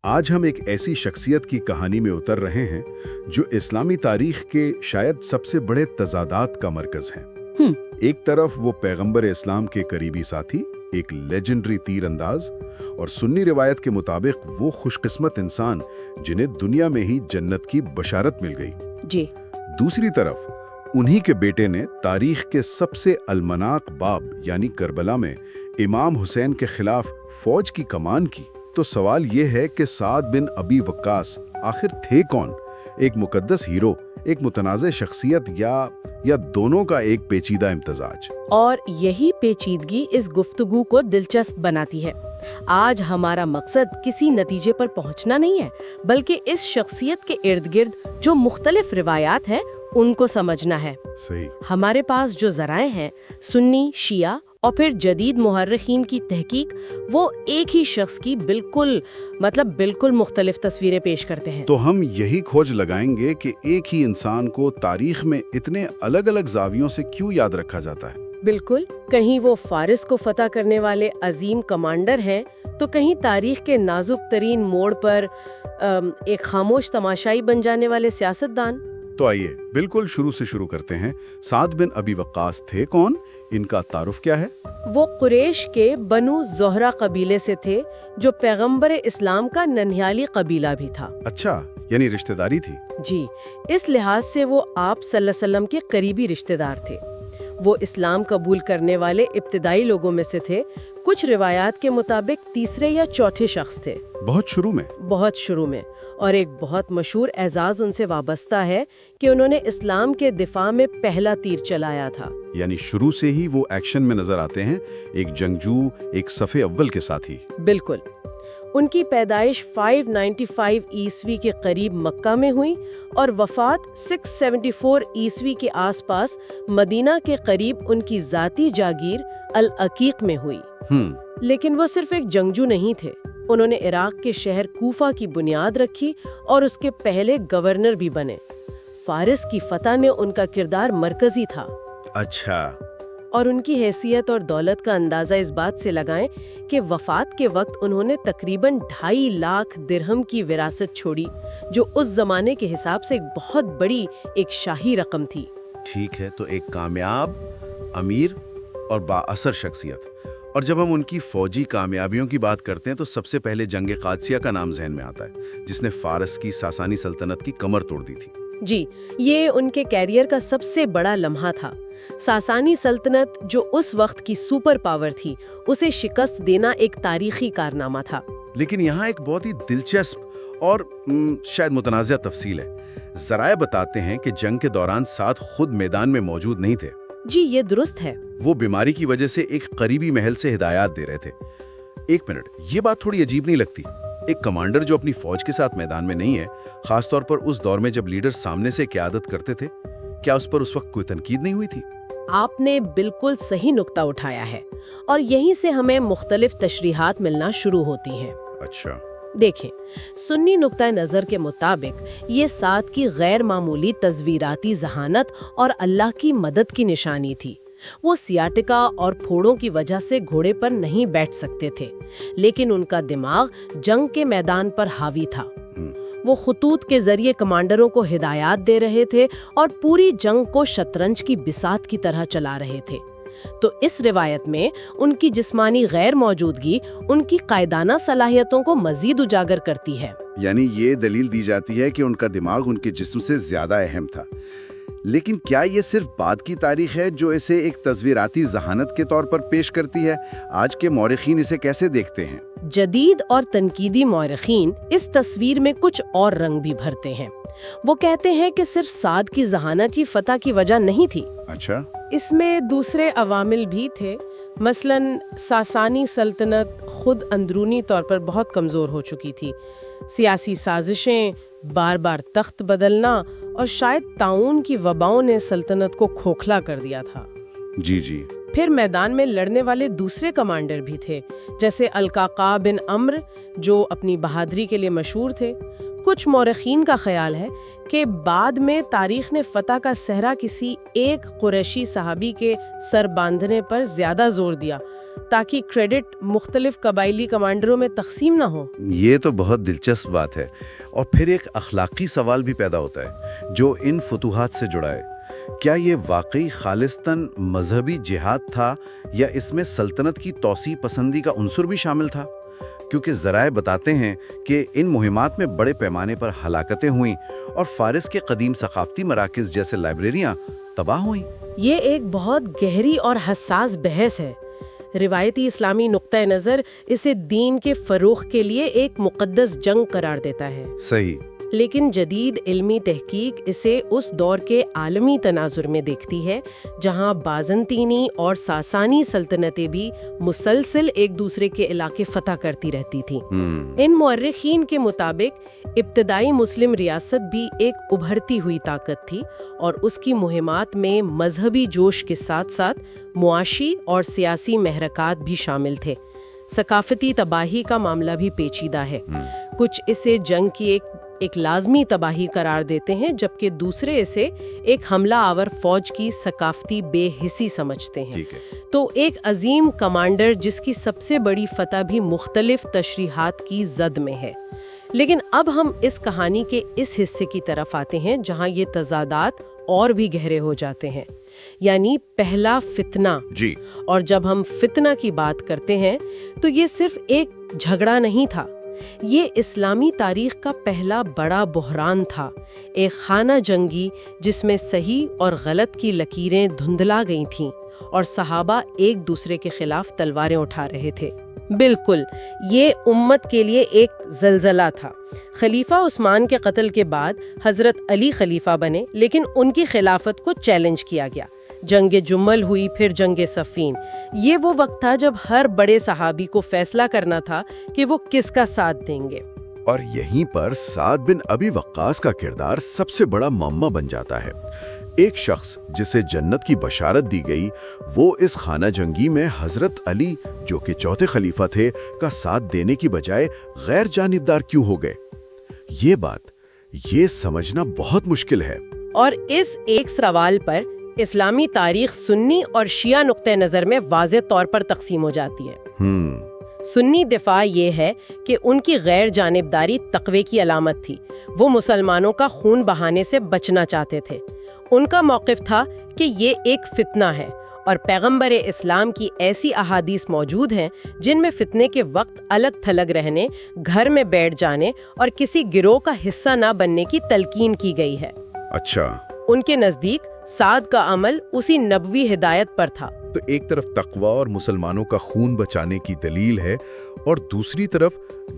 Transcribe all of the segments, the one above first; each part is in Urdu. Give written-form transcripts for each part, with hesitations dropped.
آج ہم ایک ایسی شخصیت کی کہانی میں اتر رہے ہیں جو اسلامی تاریخ کے شاید سب سے بڑے تضادات کا مرکز ہیں۔ ایک طرف وہ پیغمبر اسلام کے قریبی ساتھی، ایک لیجنڈری تیر انداز، اور سنی روایت کے مطابق وہ خوش قسمت انسان جنہیں دنیا میں ہی جنت کی بشارت مل گئی۔ جی۔ دوسری طرف انہی کے بیٹے نے تاریخ کے سب سے المناک باب یعنی کربلا میں امام حسین کے خلاف فوج کی کمان کی۔ تو سوال یہ ہے کہ سعد بن ابی وقاص آخر تھے کون؟ ایک مقدس ہیرو، ایک متنازع شخصیت، یا دونوں کا ایک پیچیدہ امتزاج؟ اور یہی پیچیدگی اس گفتگو کو دلچسپ بناتی ہے۔ آج ہمارا مقصد کسی نتیجے پر پہنچنا نہیں ہے، بلکہ اس شخصیت کے ارد گرد جو مختلف روایات ہیں ان کو سمجھنا ہے۔ صحیح۔ ہمارے پاس جو ذرائع ہیں، سنی، شیعہ اور پھر جدید محرخین کی تحقیق، وہ ایک ہی شخص کی بالکل مختلف تصویریں پیش کرتے ہیں۔ تو ہم یہی کھوج لگائیں گے کہ ایک ہی انسان کو تاریخ میں اتنے الگ الگ زاویوں سے کیوں یاد رکھا جاتا ہے؟ بالکل، کہیں وہ فارس کو فتح کرنے والے عظیم کمانڈر ہیں، تو کہیں تاریخ کے نازک ترین موڑ پر ایک خاموش تماشائی بن جانے والے سیاستدان۔ تو آئیے بالکل شروع سے شروع کرتے ہیں۔ سعد بن ابی وقاص تھے کون؟ ان کا تعارف کیا ہے؟ وہ قریش کے بنو زہرہ قبیلے سے تھے، جو پیغمبر اسلام کا ننھیالی قبیلہ بھی تھا۔ اچھا، یعنی رشتہ داری تھی؟ جی، اس لحاظ سے وہ آپ صلی اللہ علیہ وسلم کے قریبی رشتہ دار تھے۔ وہ اسلام قبول کرنے والے ابتدائی لوگوں میں سے تھے۔ کچھ روایات کے مطابق تیسرے یا چوتھے شخص تھے۔ بہت شروع میں۔ اور ایک بہت مشہور اعزاز ان سے وابستہ ہے کہ انہوں نے اسلام کے دفاع میں پہلا تیر چلایا تھا۔ یعنی شروع سے ہی وہ ایکشن میں نظر آتے ہیں، ایک جنگجو، ایک صف اول کے ساتھ ہی۔ بالکل۔ ان کی پیدائش 595 عیسوی کے قریب مکہ میں ہوئی اور وفات 674 عیسوی کے آس پاس مدینہ کے قریب ان کی ذاتی جاگیر العقیق میں ہوئی۔ لیکن وہ صرف ایک جنگجو نہیں تھے۔ انہوں نے عراق کے شہر کوفہ کی بنیاد رکھی اور اس کے پہلے گورنر بھی بنے۔ فارس کی فتح میں ان کا کردار مرکزی تھا۔ اچھا۔ اور ان کی حیثیت اور دولت کا اندازہ اس بات سے لگائیں کہ وفات کے وقت انہوں نے تقریباً 2.5 لاکھ درہم کی وراثت چھوڑی، جو اس زمانے کے حساب سے ایک بہت بڑی ایک شاہی رقم تھی۔ ٹھیک ہے، تو ایک کامیاب امیر اور با اثر شخصیت۔ اور جب ہم ان کی فوجی کامیابیوں کی بات کرتے ہیں تو سب سے پہلے جنگ قادسیہ کا نام ذہن میں آتا ہے، جس نے فارس کی ساسانی سلطنت کی کمر توڑ دی تھی۔ جی، یہ ان کے کیریئر کا سب سے بڑا لمحہ تھا۔ ساسانی سلطنت، جو اس وقت کی سپر پاور تھی، اسے شکست دینا ایک تاریخی کارنامہ تھا۔ لیکن یہاں ایک بہت ہی دلچسپ اور شاید متنازع تفصیل ہے۔ ذرائع بتاتے ہیں کہ جنگ کے دوران سعد خود میدان میں موجود نہیں تھے۔ جی، یہ درست ہے۔ وہ بیماری کی وجہ سے ایک قریبی محل سے ہدایات دے رہے تھے۔ ایک منٹ، یہ بات تھوڑی عجیب نہیں لگتی؟ ایک کمانڈر جو اپنی فوج کے ساتھ میدان میں نہیں ہے، خاص طور پر اس دور میں جب لیڈر سامنے سے قیادت کرتے تھے، کیا اس پر اس وقت کوئی تنقید نہیں ہوئی تھی؟ آپ نے بالکل صحیح نقطہ اٹھایا ہے، اور یہیں سے ہمیں مختلف تشریحات ملنا شروع ہوتی ہیں۔ اچھا۔ دیکھیں، سنی نقطہ نظر کے مطابق یہ سعد کی غیر معمولی تزویراتی ذہانت اور اللہ کی مدد کی نشانی تھی۔ وہ سیاٹکا اور پھوڑوں کی وجہ سے گھوڑے پر نہیں بیٹھ سکتے تھے، لیکن ان کا دماغ جنگ کے میدان پر حاوی تھا۔ وہ خطوط کے ذریعے کمانڈروں کو ہدایات دے رہے تھے اور پوری جنگ کو شطرنج کی بساط کی طرح چلا رہے تھے۔ تو اس روایت میں ان کی جسمانی غیر موجودگی ان کی قائدانہ صلاحیتوں کو مزید اجاگر کرتی ہے۔ یعنی یہ دلیل دی جاتی ہے کہ ان کا دماغ ان کے جسم سے زیادہ اہم تھا۔ لیکن کیا یہ صرف بعد کی تاریخ ہے جو اسے ایک تزویراتی ذہانت کے طور پر پیش کرتی ہے؟ آج کے مورخین اسے کیسے دیکھتے ہیں؟ جدید اور تنقیدی مورخین اس تصویر میں کچھ اور رنگ بھی بھرتے ہیں۔ وہ کہتے ہیں کہ صرف سعد کی ذہانت ہی فتح کی وجہ نہیں تھی۔ اچھا۔ اس میں دوسرے عوامل بھی تھے۔ مثلاً ساسانی سلطنت خود اندرونی طور پر بہت کمزور ہو چکی تھی۔ سیاسی سازشیں، بار بار تخت بدلنا اور شاید طاعون کی وباؤں نے سلطنت کو کھوکھلا کر دیا تھا۔ جی۔ پھر میدان میں لڑنے والے دوسرے کمانڈر بھی تھے، جیسے القعقاء بن عمر جو اپنی بہادری کے لیے مشہور تھے۔ کچھ مورخین کا خیال ہے کہ بعد میں تاریخ نے فتح کا صحرا کسی ایک قریشی صحابی کے سر باندھنے پر زیادہ زور دیا تاکہ کریڈٹ مختلف قبائلی کمانڈروں میں تقسیم نہ ہو۔ یہ تو بہت دلچسپ بات ہے، اور پھر ایک اخلاقی سوال بھی پیدا ہوتا ہے جو ان فتوحات سے جڑا ہے۔ کیا یہ واقعی خالصتاً مذہبی جہاد تھا یا اس میں سلطنت کی توسیع پسندی کا عنصر بھی شامل تھا؟ کیونکہ ذرائع بتاتے ہیں کہ ان مہمات میں بڑے پیمانے پر ہلاکتیں ہوئیں اور فارس کے قدیم ثقافتی مراکز جیسے لائبریریاں تباہ ہوئیں۔ یہ ایک بہت گہری اور حساس بحث ہے۔ روایتی اسلامی نقطہ نظر اسے دین کے فروغ کے لیے ایک مقدس جنگ قرار دیتا ہے۔ صحیح۔ لیکن جدید علمی تحقیق اسے اس دور کے عالمی تناظر میں دیکھتی ہے جہاں بازنطینی اور ساسانی سلطنتیں بھی مسلسل ایک دوسرے کے علاقے فتح کرتی رہتی تھیں۔ ان مورخین کے مطابق ابتدائی مسلم ریاست بھی ایک ابھرتی ہوئی طاقت تھی، اور اس کی مہمات میں مذہبی جوش کے ساتھ ساتھ معاشی اور سیاسی محرکات بھی شامل تھے۔ ثقافتی تباہی کا معاملہ بھی پیچیدہ ہے۔ کچھ اسے جنگ کی ایک لازمی تباہی قرار دیتے ہیں، جبکہ دوسرے اسے ایک حملہ آور فوج کی ثقافتی بے حسی سمجھتے ہیں۔ تو ایک عظیم کمانڈر جس کی سب سے بڑی فتح بھی مختلف تشریحات کی زد میں ہے۔ لیکن اب ہم اس کہانی کے اس حصے کی طرف آتے ہیں جہاں یہ تضادات اور بھی گہرے ہو جاتے ہیں، یعنی پہلا فتنہ۔ اور جب ہم فتنہ کی بات کرتے ہیں تو یہ صرف ایک جھگڑا نہیں تھا، یہ اسلامی تاریخ کا پہلا بڑا بحران تھا، ایک خانہ جنگی جس میں صحیح اور غلط کی لکیریں دھندلا گئی تھیں اور صحابہ ایک دوسرے کے خلاف تلواریں اٹھا رہے تھے۔ بالکل، یہ امت کے لیے ایک زلزلہ تھا۔ خلیفہ عثمان کے قتل کے بعد حضرت علی خلیفہ بنے، لیکن ان کی خلافت کو چیلنج کیا گیا۔ جنگ جمل ہوئی، پھر جنگ صفین۔ یہ وہ وقت تھا جب ہر بڑے صحابی کو فیصلہ کرنا تھا کہ وہ کس کا ساتھ دیں گے۔ اور یہیں پر سعد بن ابی وقاص کا کردار سب سے بڑا معمہ بن جاتا ہے۔ ایک شخص جسے جنت کی بشارت دی گئی، وہ اس خانہ جنگی میں حضرت علی جو کہ چوتھے خلیفہ تھے کا ساتھ دینے کی بجائے غیر جانبدار کیوں ہو گئے؟ یہ سمجھنا بہت مشکل ہے۔ اور اس ایک سوال پر اسلامی تاریخ سنی اور شیعہ نقطہ نظر میں واضح طور پر تقسیم ہو جاتی ہے۔ سنی دفاع یہ ہے کہ ان کی غیر جانبداری تقوی کی علامت تھی، وہ مسلمانوں کا خون بہانے سے بچنا چاہتے تھے۔ ان کا موقف تھا کہ یہ ایک فتنہ ہے، اور پیغمبر اسلام کی ایسی احادیث موجود ہیں جن میں فتنے کے وقت الگ تھلگ رہنے، گھر میں بیٹھ جانے اور کسی گروہ کا حصہ نہ بننے کی تلقین کی گئی ہے۔ اچھا، ان کے نزدیک سعد کا عمل اسی نبوی ہدایت پر تھا۔ تو ایک طرف تقوی اور مسلمانوں کا خون بچانے کی دلیل ہے، اور دوسری طرف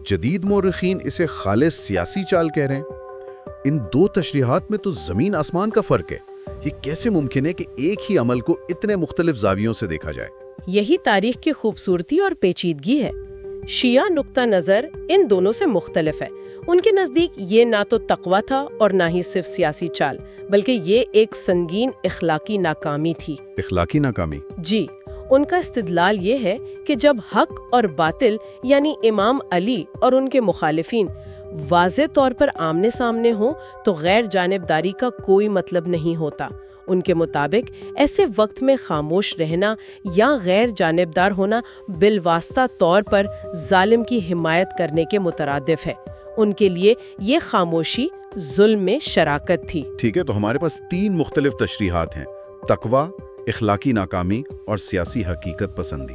جدید مورخین اسے خالص سیاسی چال کہہ رہے ہیں۔ ان دو تشریحات میں تو زمین آسمان کا فرق ہے۔ یہ کیسے ممکن ہے کہ ایک ہی عمل کو اتنے مختلف زاویوں سے دیکھا جائے؟ یہی تاریخ کی خوبصورتی اور پیچیدگی ہے۔ شیعہ نقطہ نظر ان دونوں سے مختلف ہے۔ ان کے نزدیک یہ نہ تو تقوی تھا اور نہ ہی صرف سیاسی چال، بلکہ یہ ایک سنگین اخلاقی ناکامی تھی۔ اخلاقی ناکامی؟ جی، ان کا استدلال یہ ہے کہ جب حق اور باطل یعنی امام علی اور ان کے مخالفین واضح طور پر آمنے سامنے ہوں تو غیر جانبداری کا کوئی مطلب نہیں ہوتا۔ ان کے مطابق ایسے وقت میں خاموش رہنا یا غیر جانبدار ہونا بالواسطہ طور پر ظالم کی حمایت کرنے کے مترادف ہے۔ ان کے لیے یہ خاموشی ظلم میں شراکت تھی۔ ٹھیک ہے، تو ہمارے پاس تین مختلف تشریحات ہیں: تقوی، اخلاقی ناکامی اور سیاسی حقیقت پسندی۔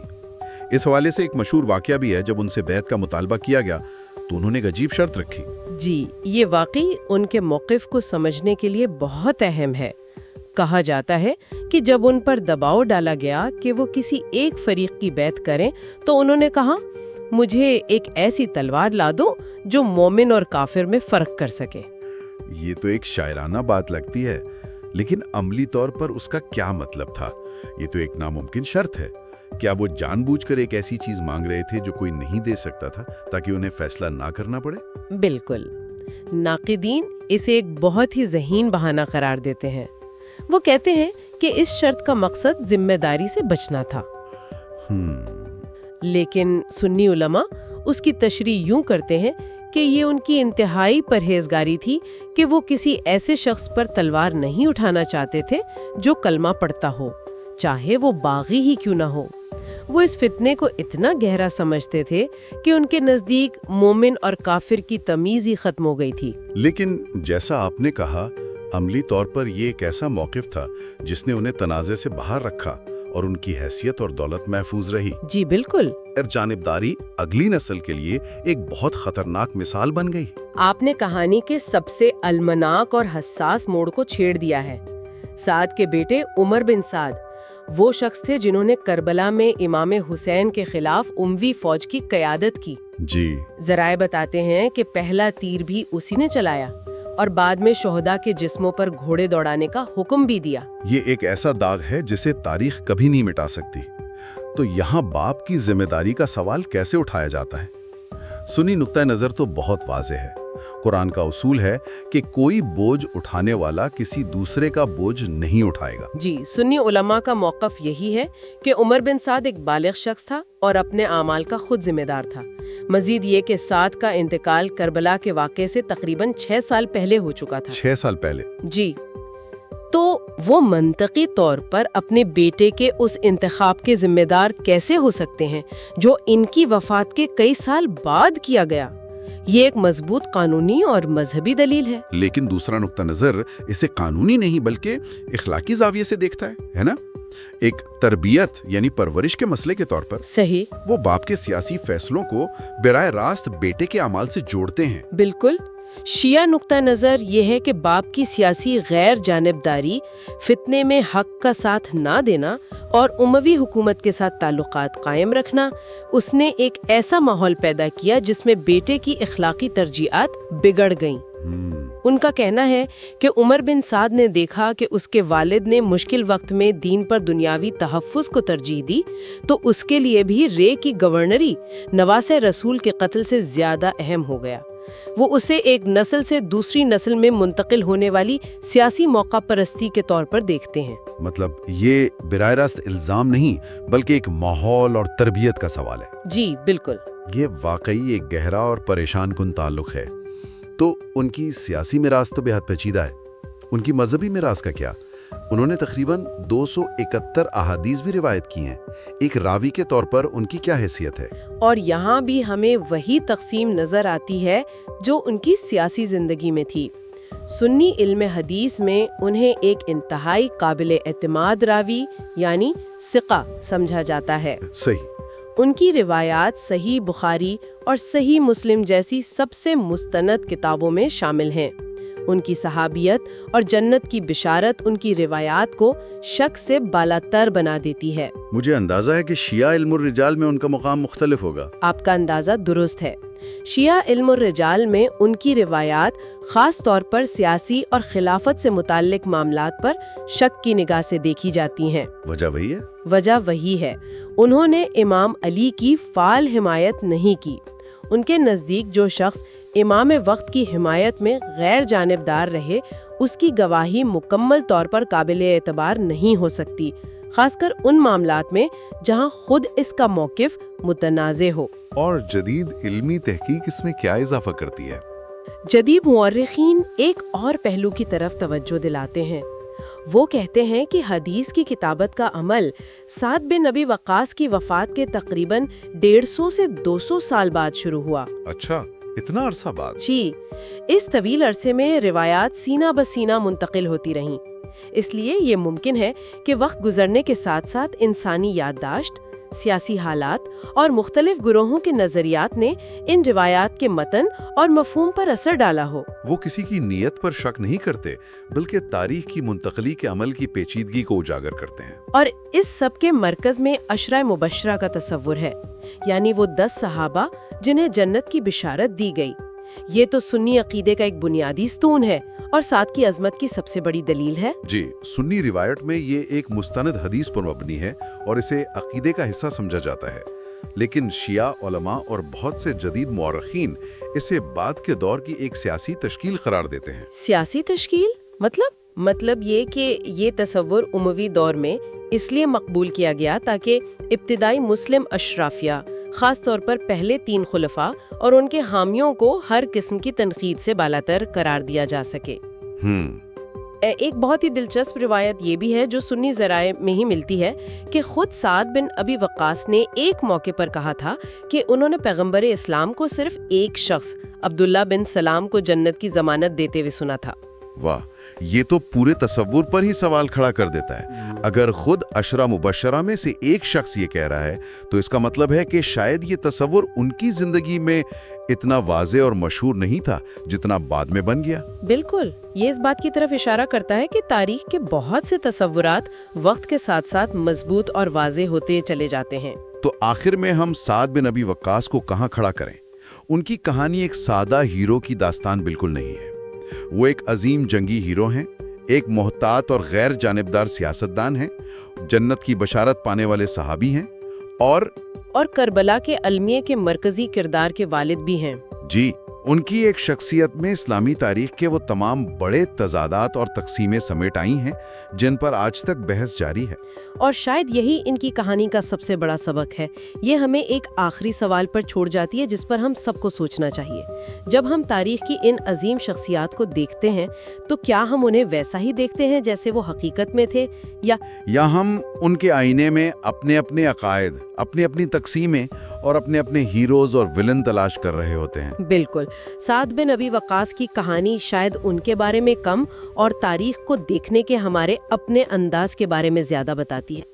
اس حوالے سے ایک مشہور واقعہ بھی ہے، جب ان سے بیعت کا مطالبہ کیا گیا تو انہوں نے ایک عجیب شرط رکھی۔ جی، یہ واقعی ان کے موقف کو سمجھنے کے لیے بہت اہم ہے۔ کہا جاتا ہے کہ جب ان پر دباؤ ڈالا گیا کہ وہ کسی ایک فریق کی بیعت کریں تو انہوں نے کہا، مجھے ایک ایسی تلوار لا دو جو مومن اور کافر میں فرق کر سکے۔ یہ تو ایک شاعرانہ بات لگتی ہے، لیکن عملی طور پر اس کا کیا مطلب تھا؟ یہ تو ایک ناممکن شرط ہے۔ کیا وہ جان بوجھ کر ایک ایسی چیز مانگ رہے تھے جو کوئی نہیں دے سکتا تھا تاکہ انہیں فیصلہ نہ کرنا پڑے؟ بالکل۔ ناقدین اسے ایک بہت ہی ذہین بہانہ قرار دیتے ہیں۔ وہ کہتے ہیں کہ اس شرط کا مقصد ذمہ داری سے بچنا تھا۔ لیکن سنی علماء اس کی تشریح یوں کرتے ہیں کہ یہ ان کی انتہائی پرہیزگاری تھی کہ وہ کسی ایسے شخص پر تلوار نہیں اٹھانا چاہتے تھے جو کلمہ پڑھتا ہو، چاہے وہ باغی ہی کیوں نہ ہو۔ وہ اس فتنے کو اتنا گہرا سمجھتے تھے کہ ان کے نزدیک مومن اور کافر کی تمیز ہی ختم ہو گئی تھی۔ لیکن جیسا آپ نے کہا، عملی طور پر یہ ایک ایسا موقف تھا جس نے انہیں تنازع سے باہر رکھا اور ان کی حیثیت اور دولت محفوظ رہی۔ جی بالکل۔ جانبداری اگلی نسل کے لیے ایک بہت خطرناک مثال بن گئی۔ آپ نے کہانی کے سب سے المناک اور حساس موڑ کو چھیڑ دیا ہے۔ سعد کے بیٹے عمر بن سعد وہ شخص تھے جنہوں نے کربلا میں امام حسین کے خلاف اموی فوج کی قیادت کی۔ جی۔ ذرائع بتاتے ہیں کہ پہلا تیر بھی اسی نے چلایا اور بعد میں شہداء کے جسموں پر گھوڑے دوڑانے کا حکم بھی دیا۔ یہ ایک ایسا داغ ہے جسے تاریخ کبھی نہیں مٹا سکتی۔ تو یہاں باپ کی ذمہ داری کا سوال کیسے اٹھایا جاتا ہے؟ سنی نقطہ نظر تو بہت واضح ہے۔ قرآن کا اصول ہے کہ کوئی بوجھ اٹھانے والا کسی دوسرے کا بوجھ نہیں اٹھائے گا۔ جی، سنی علماء کا موقف یہی ہے کہ عمر بن سعد ایک بالغ شخص تھا اور اپنے اعمال کا خود ذمہ دار تھا۔ مزید یہ کہ سعد کا انتقال کربلا کے واقعے سے تقریباً 6 سال پہلے ہو چکا تھا۔ 6 سال پہلے؟ جی، تو وہ منطقی طور پر اپنے بیٹے کے اس انتخاب کے ذمہ دار کیسے ہو سکتے ہیں جو ان کی وفات کے کئی سال بعد کیا گیا؟ یہ ایک مضبوط قانونی اور مذہبی دلیل ہے۔ لیکن دوسرا نقطہ نظر اسے قانونی نہیں بلکہ اخلاقی زاویے سے دیکھتا ہے نا؟ ایک تربیت یعنی پرورش کے مسئلے کے طور پر صحیح۔ وہ باپ کے سیاسی فیصلوں کو براہ راست بیٹے کے اعمال سے جوڑتے ہیں۔ بالکل۔ شیعہ نقطہ نظر یہ ہے کہ باپ کی سیاسی غیر جانبداری، فتنے میں حق کا ساتھ نہ دینا اور اموی حکومت کے ساتھ تعلقات قائم رکھنا، اس نے ایک ایسا ماحول پیدا کیا جس میں بیٹے کی اخلاقی ترجیحات بگڑ گئیں۔ ان کا کہنا ہے کہ عمر بن سعد نے دیکھا کہ اس کے والد نے مشکل وقت میں دین پر دنیاوی تحفظ کو ترجیح دی، تو اس کے لیے بھی رے کی گورنری نواسہ رسول کے قتل سے زیادہ اہم ہو گیا۔ وہ اسے ایک نسل سے دوسری نسل میں منتقل ہونے والی سیاسی موقع پرستی کے طور پر دیکھتے ہیں۔ مطلب یہ براہ راست الزام نہیں بلکہ ایک ماحول اور تربیت کا سوال ہے۔ جی بالکل۔ یہ واقعی ایک گہرا اور پریشان کن تعلق ہے۔ تو ان کی سیاسی میراث تو بے حد پیچیدہ ہے، ان کی مذہبی میراث کا کیا؟ انہوں نے تقریباً 271 احادیث بھی روایت کی ہیں۔ ایک راوی کے طور پر ان کی کیا حیثیت ہے؟ اور یہاں بھی ہمیں وہی تقسیم نظر آتی ہے جو ان کی سیاسی زندگی میں تھی۔ سنی علم حدیث میں انہیں ایک انتہائی قابل اعتماد راوی یعنی ثقہ سمجھا جاتا ہے۔ صحیح۔ ان کی روایات صحیح بخاری اور صحیح مسلم جیسی سب سے مستند کتابوں میں شامل ہیں۔ ان کی صحابیت اور جنت کی بشارت ان کی روایات کو شک سے بالاتر بنا دیتی ہے۔ مجھے اندازہ ہے کہ شیعہ علم الرجال میں ان کا مقام مختلف ہوگا۔ آپ کا اندازہ درست ہے۔ شیعہ علم الرجال میں ان کی روایات خاص طور پر سیاسی اور خلافت سے متعلق معاملات پر شک کی نگاہ سے دیکھی جاتی ہیں۔ وجہ وہی ہے؟ وجہ وہی ہے۔ انہوں نے امام علی کی فعال حمایت نہیں کی۔ ان کے نزدیک جو شخص امام وقت کی حمایت میں غیر جانبدار رہے، اس کی گواہی مکمل طور پر قابل اعتبار نہیں ہو سکتی، خاص کر ان معاملات میں جہاں خود اس کا موقف متنازع ہو۔ اور جدید علمی تحقیق اس میں کیا اضافہ کرتی ہے؟ جدید مورخین ایک اور پہلو کی طرف توجہ دلاتے ہیں۔ وہ کہتے ہیں کہ حدیث کی کتابت کا عمل سعد بن ابی وقاص کی وفات کے تقریباً 150 سے 200 سال بعد شروع ہوا۔ اچھا، اتنا عرصہ بعد؟ جی، اس طویل عرصے میں روایات سینہ بسینہ منتقل ہوتی رہیں۔ اس لیے یہ ممکن ہے کہ وقت گزرنے کے ساتھ ساتھ انسانی یادداشت، سیاسی حالات اور مختلف گروہوں کے نظریات نے ان روایات کے متن اور مفہوم پر اثر ڈالا ہو۔ وہ کسی کی نیت پر شک نہیں کرتے بلکہ تاریخ کی منتقلی کے عمل کی پیچیدگی کو اجاگر کرتے ہیں۔ اور اس سب کے مرکز میں عشرہ مبشرہ کا تصور ہے، یعنی وہ 10 صحابہ جنہیں جنت کی بشارت دی گئی۔ یہ تو سنی عقیدے کا ایک بنیادی ستون ہے اور ساتھ کی عظمت کی سب سے بڑی دلیل ہے۔ جی، سنی روایت میں یہ ایک مستند حدیث پر مبنی ہے اور اسے عقیدے کا حصہ سمجھا جاتا ہے، لیکن شیعہ علماء اور بہت سے جدید مورخین اسے بعد کے دور کی ایک سیاسی تشکیل قرار دیتے ہیں۔ سیاسی تشکیل؟ مطلب؟ مطلب یہ کہ یہ تصور اموی دور میں اس لیے مقبول کیا گیا تاکہ ابتدائی مسلم اشرافیہ، خاص طور پر پہلے 3 خلفاء اور ان کے حامیوں کو ہر قسم کی تنقید سے بالاتر قرار دیا جا سکے۔ ایک بہت ہی دلچسپ روایت یہ بھی ہے جو سنی ذرائع میں ہی ملتی ہے کہ خود سعد بن ابی وقاص نے ایک موقع پر کہا تھا کہ انہوں نے پیغمبر اسلام کو صرف ایک شخص عبداللہ بن سلام کو جنت کی ضمانت دیتے ہوئے سنا تھا۔ واہ، یہ تو پورے تصور پر ہی سوال کھڑا کر دیتا ہے۔ اگر خود عشرہ مبشرہ میں سے ایک شخص یہ کہہ رہا ہے تو اس کا مطلب ہے کہ شاید یہ تصور ان کی زندگی میں اتنا واضح اور مشہور نہیں تھا جتنا بعد میں بن گیا۔ بالکل، یہ اس بات کی طرف اشارہ کرتا ہے کہ تاریخ کے بہت سے تصورات وقت کے ساتھ ساتھ مضبوط اور واضح ہوتے چلے جاتے ہیں۔ تو آخر میں ہم سعد بن ابی وقاص کو کہاں کھڑا کریں؟ ان کی کہانی ایک سادہ ہیرو کی داستان بالکل نہیں ہے۔ وہ ایک عظیم جنگی ہیرو ہیں، ایک محتاط اور غیر جانبدار سیاستدان ہیں، جنت کی بشارت پانے والے صحابی ہیں، اور کربلا کے المیہ کے مرکزی کردار کے والد بھی ہیں۔ جی، ان کی ایک شخصیت میں اسلامی تاریخ کے وہ تمام بڑے تضادات اور تقسیمیں سمیٹ آئی ہیں جن پر آج تک بحث جاری ہے۔ اور شاید یہی ان کی کہانی کا سب سے بڑا سبق ہے۔ یہ ہمیں ایک آخری سوال پر چھوڑ جاتی ہے جس پر ہم سب کو سوچنا چاہیے۔ جب ہم تاریخ کی ان عظیم شخصیات کو دیکھتے ہیں تو کیا ہم انہیں ویسا ہی دیکھتے ہیں جیسے وہ حقیقت میں تھے، یا ہم ان کے آئینے میں اپنے اپنے عقائد، اپنی اپنی تقسیمیں اور اپنے اپنے ہیروز اور ولن تلاش کر رہے ہوتے ہیں؟ بالکل، سعد بن ابی وقاص کی کہانی شاید ان کے بارے میں کم اور تاریخ کو دیکھنے کے ہمارے اپنے انداز کے بارے میں زیادہ بتاتی ہے۔